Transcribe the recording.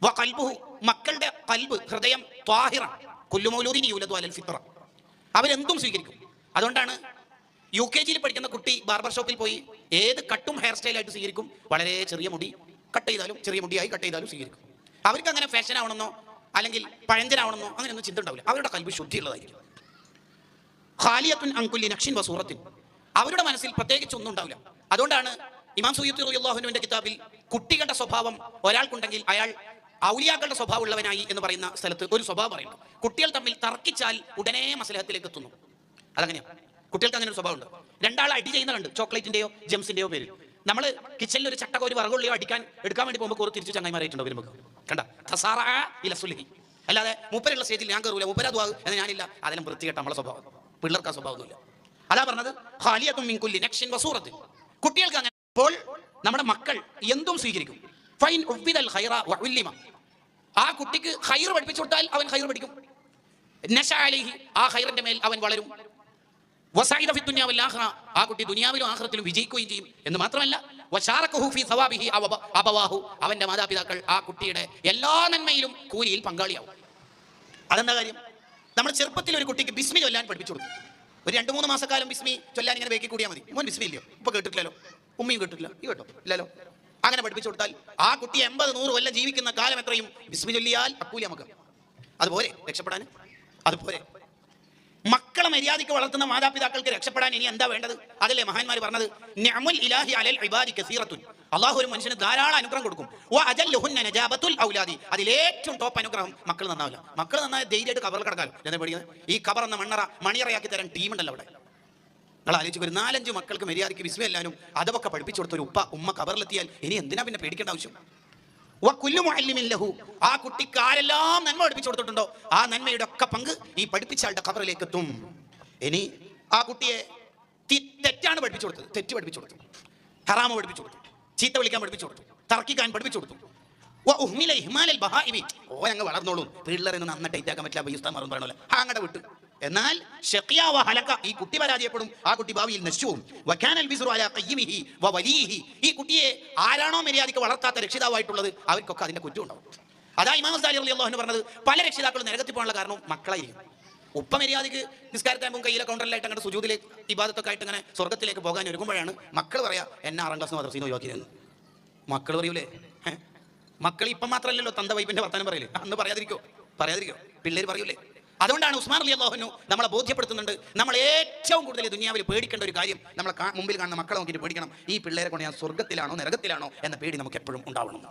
വഖൽബുഹു, മക്കളുടെ കൽബ്, ഹൃദയം ത്വാഹിറൻ. കുല്ലു മൗലൂദിൻ യൂലദു അലൽ ഫിത്ര, അവരെന്തും സ്വീകരിക്കും. അതുകൊണ്ടാണ് UKG പഠിക്കുന്ന കുട്ടി ബാർബർ ഷോപ്പിൽ പോയി ഏത് കട്ടും ഹെയർ സ്റ്റൈലായിട്ട് സ്വീകരിക്കും. വളരെ ചെറിയ മുടി കട്ട് ചെയ്താലും, ചെറിയ മുടിയായി കട്ട് ചെയ്താലും സ്വീകരിക്കും. അവർക്ക് അങ്ങനെ ഫാഷൻ ആവണമെന്നോ അല്ലെങ്കിൽ പഴഞ്ചനാവണമെന്നോ അങ്ങനെയൊന്നും ചിന്ത ഉണ്ടാവില്ല. അവരുടെ കൽബ് ശുദ്ധിയുള്ളതായിരിക്കും. ഖാലിയത്തുൻ അൻ കുല്ലി നഖ്ശിൻ വസൂറത്തിൻ, അവരുടെ മനസ്സിൽ പ്രത്യേകിച്ച് ഒന്നും ഉണ്ടാവില്ല. അതുകൊണ്ടാണ് ഇമാം സുയൂത്തി റളിയല്ലാഹു അൻഹുവിന്റെ കിതാബിൽ കുട്ടികളുടെ സ്വഭാവം ഒരാൾക്കുണ്ടെങ്കിൽ അയാൾ ഔലിയാക്കളുടെ സ്വഭാവം ഉള്ളവനായി എന്ന് പറയുന്ന സ്ഥലത്ത് ഒരു സ്വഭാവം പറയുന്നു. കുട്ടികൾ തമ്മിൽ തർക്കിച്ചാൽ ഉടനെ മസ്ലഹത്തിലേക്ക് എത്തുന്നു. അതങ്ങനെയാണ്, കുട്ടികൾക്ക് അങ്ങനെ ഒരു സ്വഭാവം ഉണ്ട്. രണ്ടാൾ അടി ചെയ്യുന്ന കണ്ട്, ചോക്ലേറ്റിന്റെയോ ജെംസിന്റെയോ പേര്. നമ്മൾ കിച്ചണിൽ ഒരു ചട്ടക ഒരു വറകുള്ളിയോ എടുക്കാൻ വേണ്ടി പോകുമ്പോൾ കുറച്ച് തിരിച്ച് ചങ്ങായിമാരായിട്ടുണ്ടോ നമുക്ക് കണ്ട തസാറ ഇല സുൽഹി. അല്ലാതെ മൂപ്പരുള്ള സ്റ്റേജിൽ ഞാൻ കയറൂല, മൂപ്പരാതു എന്ന് ഞാനില്ല. അതെല്ലാം വൃത്തികെട്ട നമ്മളെ സ്വഭാവം. പിള്ളേർക്ക് ആ സ്വഭാവമൊന്നുമില്ല. അതാ പറഞ്ഞത് ഖാലിയത്തുൻ മിൻ കുല്ലി നഖ്ശിൻ വസൂറത്തിൻ. കുട്ടികൾക്ക് അങ്ങനെ. അപ്പോൾ നമ്മുടെ മക്കൾ എന്തും സ്വീകരിക്കും. ഫൈൻ ഉബ്ബിദൽ ഖൈറ വഉല്ലിമ, ആ കുട്ടിക്ക് ഖൈർ പഠിപ്പിച്ചു കൊടുത്താൽ അവൻ ഖൈർ പഠിക്കും. നശഅ അലൈഹി, ആ ഖൈറിന്റെ മേൽ അവൻ വളരും. വസഇദ ഫി ദുനിയ വൽ ആഖിറ, ആ കുട്ടി ദുനിയാവിലും ആഖിറത്തിലും വിജയിക്കുകയും ചെയ്യും. എന്ന് മാത്രമല്ല വശാറകഹു ഫി സവാബിഹി അബവാഹു, അവന്റെ മാതാപിതാക്കൾ ആ കുട്ടിയുടെ എല്ലാ നന്മയിലും കൂലിയിൽ പങ്കാളിയാവും. അതെന്താ കാര്യം? നമ്മൾ ചെറുപ്പത്തിൽ ഒരു കുട്ടിക്ക് ബിസ്മി ചൊല്ലാൻ പഠിപ്പിച്ചു കൊടുക്കും. ഒരു 2-3 മാസക്കാലം ബിസ്മി ചൊല്ലാൻ ഇങ്ങനെ വേക്കി കൂടിയാൽ മതി. മോൻ ബിസ്മി ഇല്ലയോ? ഇപ്പൊ കേട്ടിട്ടില്ലല്ലോ, ഉമ്മയും കേട്ടിട്ടില്ല, ഈ കേട്ടോ ഇല്ലല്ലോ. അങ്ങനെ പഠിപ്പിച്ചു കൊടുത്താൽ ആ കുട്ടി 80-100 കൊല്ലം ജീവിക്കുന്ന കാലം എത്രയും ബിസ്മി ചൊല്ലിയാൽ അക്കൂലി നമുക്ക്. അതുപോലെ രക്ഷപ്പെടാൻ, അതുപോലെ മക്കളെ മര്യാദയ്ക്ക് വളർത്തുന്ന മാതാപിതാക്കൾക്ക് രക്ഷപ്പെടാൻ ഇനി എന്താ വേണ്ടത്? അതല്ലേ മഹാന്മാർ പറഞ്ഞത്, നിഅമുൽ ഇലാഹി അലൽ ഇബാദി കസീറത്തുൻ, അള്ളാഹു ഒരു മനുഷ്യന് ധാരാളം അനുഗ്രഹം കൊടുക്കും. വ അജല്ലുഹുന്ന നജാബത്തുൽ ഔലാദി, അതിലേറ്റവും ടോപ്പ് അനുഗ്രഹം മക്കൾ നന്നാവില്ല. മക്കൾ നന്നായ ധൈര്യമായിട്ട് കബറിൽ കിടക്കാലോ. എന്താ പഠിക്കുന്നത്? ഈ കബർ എന്ന മണിയറയാക്കി തരാൻ ടീമുണ്ടല്ലോ അവിടെ. നിങ്ങൾ ആലോചിച്ച്, ഒരു 4-5 മക്കൾക്ക് മര്യാദയ്ക്ക് ബിസ്മി എല്ലാവരും അതൊക്കെ പഠിപ്പിച്ചു കൊടുത്തൊരു ഉമ്മ കബറിലെത്തിയാൽ ഇനി എന്തിനാ പിന്നെ പേടിക്കേണ്ട ആവശ്യം? വകുല്ലു മുഅല്ലിമിൻ ലഹു, ആ കുട്ടിക്ക് ആരെല്ലാം നന്മ പഠിപ്പിച്ചു കൊടുത്തിട്ടുണ്ടോ ആ നന്മയുടെ ഒക്കെ പങ്ക് ഈ പഠിപ്പിച്ച ആളുടെ ഖബറിലേക്ക് എത്തും. ഇനി ആ കുട്ടിയെ തെറ്റാണ് പഠിപ്പിച്ചു കൊടുത്തത്, തെറ്റ് പഠിപ്പിച്ചു കൊടുത്തു, ഹറാമ് പഠിപ്പിച്ചു കൊടുത്തു, ചീത്ത വിളിക്കാൻ പഠിപ്പിച്ചു കൊടുത്തു, തർക്കിക്കാൻ പഠിപ്പിച്ചു കൊടുത്തു. വഉഹ്മില ഇഹ്മാലൽ ബഹാഇമി, അങ്ങ് വളർന്നോളൂ, പിള്ളേരെ നന്ന ടൈറ്റാക്കാൻ പറ്റില്ല, ഉസ്താദ്മാർ പറയണല്ലോ, അങ്ങടെ വിട്ടു. എന്നാൽ ഷഖിയ വ ഹലക, ഈ കുട്ടി പരാജയപ്പെടും, ആ കുട്ടി ഭാവിയിൽ നശിച്ചുപോകും. വകാനൽ ബിസ്റു അലാ ഖയ്യിമിഹി വ വലിയിഹി, ഈ കുട്ടിയെ ആരാണോ മര്യാദയ്ക്ക് വളർത്താത്ത രക്ഷിതാവായിട്ടുള്ളത് അവർക്കൊക്കെ അതിന്റെ കുറ്റം ഉണ്ടാവും. അതാ ഇമാം ഗസാലി റളിയല്ലാഹു അൻഹു പറഞ്ഞത്, പല രക്ഷിതാക്കളും നരകത്തിൽ പോകാനുള്ള കാരണം മക്കളായിരിക്കും. ഉപ്പ മര്യാദയ്ക്ക് നിസ്കാരത്താകുമ്പോൾ കയ്യിലെ കൗണ്ടറിലായിട്ട് അങ്ങനെ സുജൂദിലേക്ക് ഇബാദത്തൊക്കെ ആയിട്ട് അങ്ങനെ സ്വർഗ്ഗത്തിലേക്ക് പോകാൻ ഒരുങ്ങുമ്പോഴാണ് മക്കൾ പറയാ എന്നെ 6ാം ക്ലാസ് മദ്രസയിൽ നിന്ന് ഒഴിവാക്കിയതെന്ന്. മക്കൾ പറയൂലേ? മക്കൾ ഇപ്പം മാത്രമല്ലല്ലോ തന്ത വൈപ്പിന്റെ വർത്താനം പറയില്ലേ, അന്ന് പറയാതിരിക്കോ? പിള്ളേർ പറയൂലേ? അതുകൊണ്ടാണ് ഉസ്മാൻ റളിയല്ലാഹു അൻഹു നമ്മളെ ബോധ്യപ്പെടുത്തുന്നുണ്ട്, നമ്മൾ ഏറ്റവും കൂടുതൽ ദുനിയാവിൽ പേടിക്കേണ്ട ഒരു കാര്യം, നമ്മളെ മുമ്പിൽ കാണുന്ന മക്കളെ നോക്കിയിട്ട് പേടിക്കണം, ഈ പിള്ളേരെ കൊണ്ട് ഞാൻ സ്വർഗ്ഗത്തിലാണോ നരകത്തിലാണോ എന്ന പേടി നമുക്ക് എപ്പോഴും ഉണ്ടാവണം.